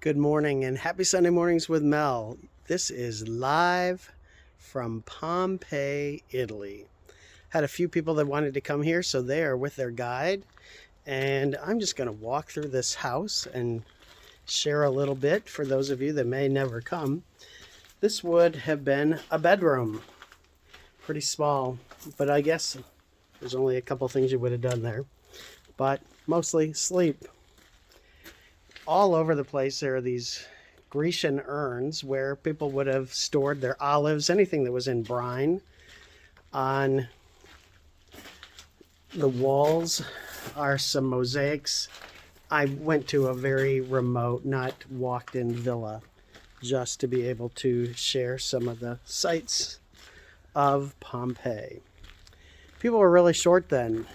Good morning and happy Sunday mornings with Mel. This is live from Pompeii, Italy. Had a few people that wanted to come here, so they are with their guide. And I'm just going to walk through this house and share a little bit for those of you that may never come. This would have been a bedroom, pretty small, but I guess there's only a couple things you would have done there, but mostly sleep. All over the place there are these Grecian urns where people would have stored their olives, anything that was in brine. On the walls are some mosaics. I went to a very remote, not walked in villa just to be able to share some of the sights of Pompeii. People were really short then,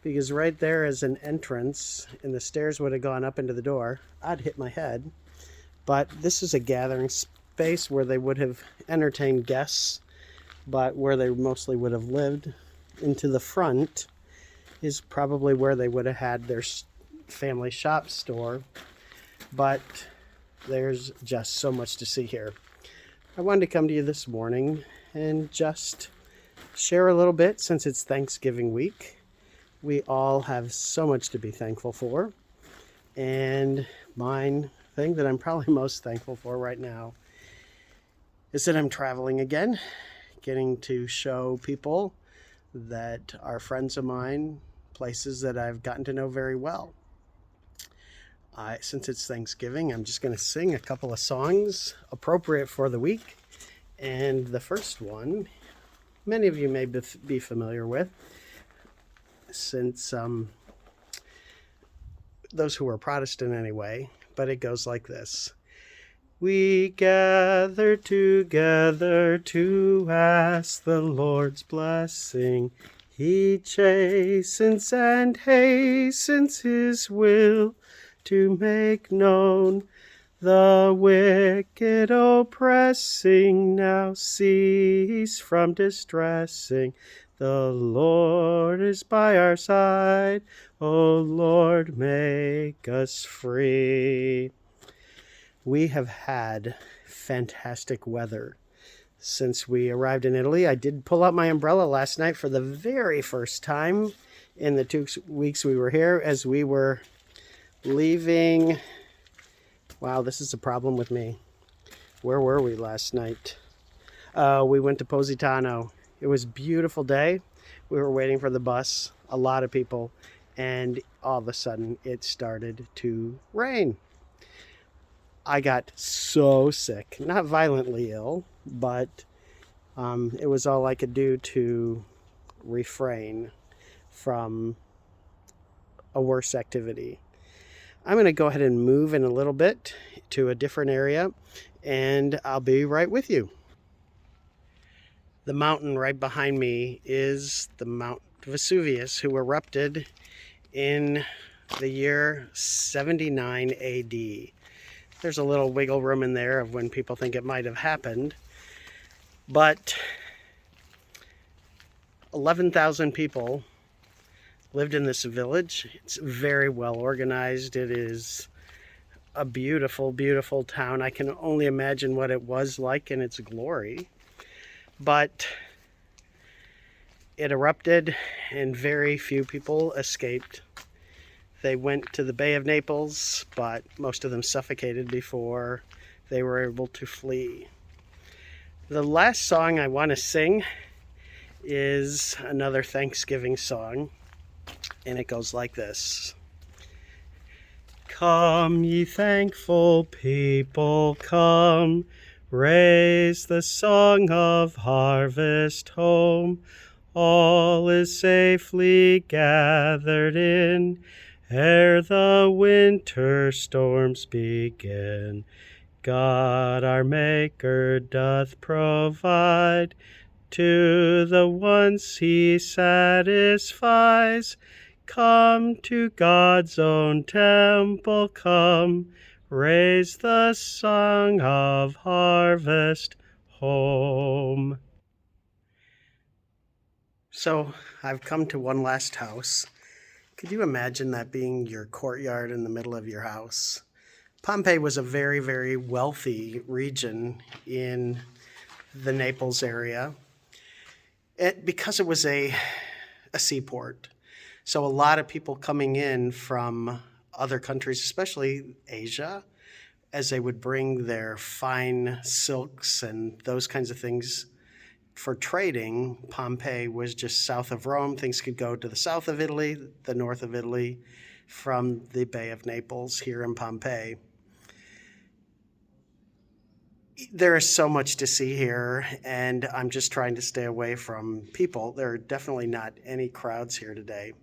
because right there is an entrance and the stairs would have gone up into the door. I'd hit my head. But this is a gathering space where they would have entertained guests, but where they mostly would have lived. Into the front is probably where they would have had their family shop store. But there's just so much to see here. I wanted to come to you this morning and just share a little bit since it's Thanksgiving week. We all have so much to be thankful for. And mine thing that I'm probably most thankful for right now is that I'm traveling again, getting to show people that are friends of mine, places that I've gotten to know very well. Since it's Thanksgiving, I'm just going to sing a couple of songs appropriate for the week. And the first one, many of you may be familiar with, since those who are Protestant anyway, but it goes like this. We gather together to ask the Lord's blessing. He chastens and hastens his will to make known. The wicked oppressing now cease from distressing. The Lord is by our side. O Lord, make us free. We have had fantastic weather since we arrived in Italy. I did pull out my umbrella last night for the very first time in the 2 weeks we were here as we were leaving. Wow, this is a problem with me. Where were we last night? We went to Positano. It was a beautiful day. We were waiting for the bus, a lot of people, and all of a sudden it started to rain. I got so sick, not violently ill, but it was all I could do to refrain from a worse activity. I'm going to go ahead and move in a little bit to a different area, and I'll be right with you. The mountain right behind me is the Mount Vesuvius, who erupted in the year 79 AD. There's a little wiggle room in there of when people think it might have happened, but 11,000 people lived in this village. It's very well organized. It is a beautiful, beautiful town. I can only imagine what it was like in its glory. But it erupted and very few people escaped. They went to the Bay of Naples, but most of them suffocated before they were able to flee. The last song I want to sing is another Thanksgiving song, and it goes like this. Come, ye thankful people, come, raise the song of harvest home. All is safely gathered in, ere the winter storms begin. God our Maker doth provide, to the ones he satisfies. Come to God's own temple, come, raise the song of harvest home. So I've come to one last house. Could you imagine that being your courtyard in the middle of your house? Pompeii was a very, very wealthy region in the Naples area because it was a seaport. So a lot of people coming in from other countries, especially Asia, as they would bring their fine silks and those kinds of things for trading. Pompeii was just south of Rome. Things could go to the south of Italy, the north of Italy, from the Bay of Naples here in Pompeii. There is so much to see here, and I'm just trying to stay away from people. There are definitely not any crowds here today,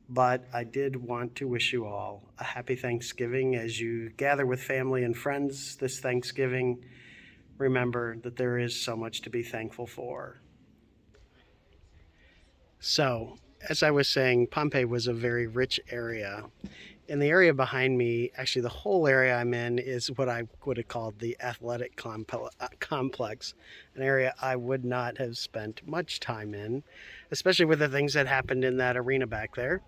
but I did want to wish you all a happy Thanksgiving as you gather with family and friends this Thanksgiving. Remember that there is so much to be thankful for. So, as I was saying, Pompeii was a very rich area. In the area behind me, actually the whole area I'm in is what I would have called the athletic complex, an area I would not have spent much time in, especially with the things that happened in that arena back there.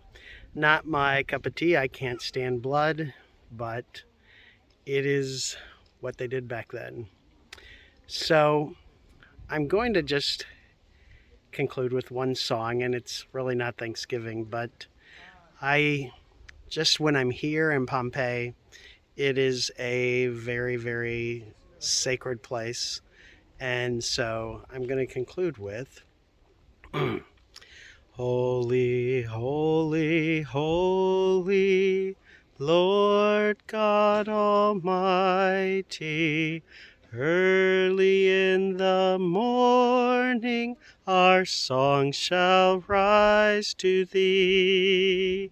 Not my cup of tea. I can't stand blood, but it is what they did back then. So I'm going to just conclude with one song, and it's really not Thanksgiving, but when I'm here in Pompeii, it is a very, very sacred place. And so I'm going to conclude with Holy, holy, holy, Lord God Almighty, early in the morning our song shall rise to thee.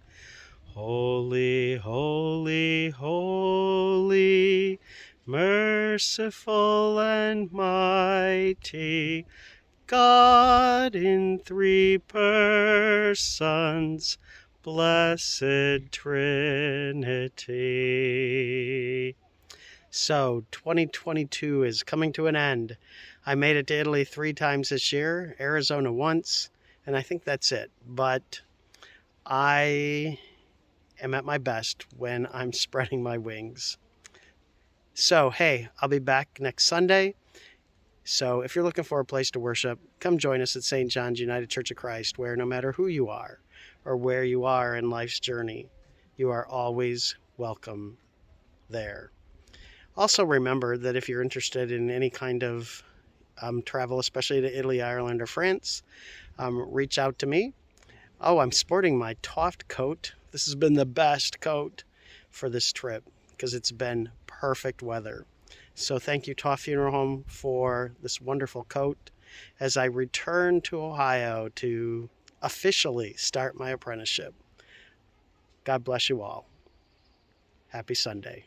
Holy, holy, holy, merciful and mighty, God in three persons, blessed Trinity. So 2022 is coming to an end. I made it to Italy 3 times this year, Arizona once, and I think that's it. But I am at my best when I'm spreading my wings. So, hey, I'll be back next Sunday. So if you're looking for a place to worship, come join us at St. John's United Church of Christ, where no matter who you are or where you are in life's journey, you are always welcome there. Also remember that if you're interested in any kind of travel, especially to Italy, Ireland, or France, reach out to me. Oh, I'm sporting my Toft coat. This has been the best coat for this trip because it's been perfect weather. So thank you, Toft Funeral Home, for this wonderful coat as I return to Ohio to officially start my apprenticeship. God bless you all. Happy Sunday.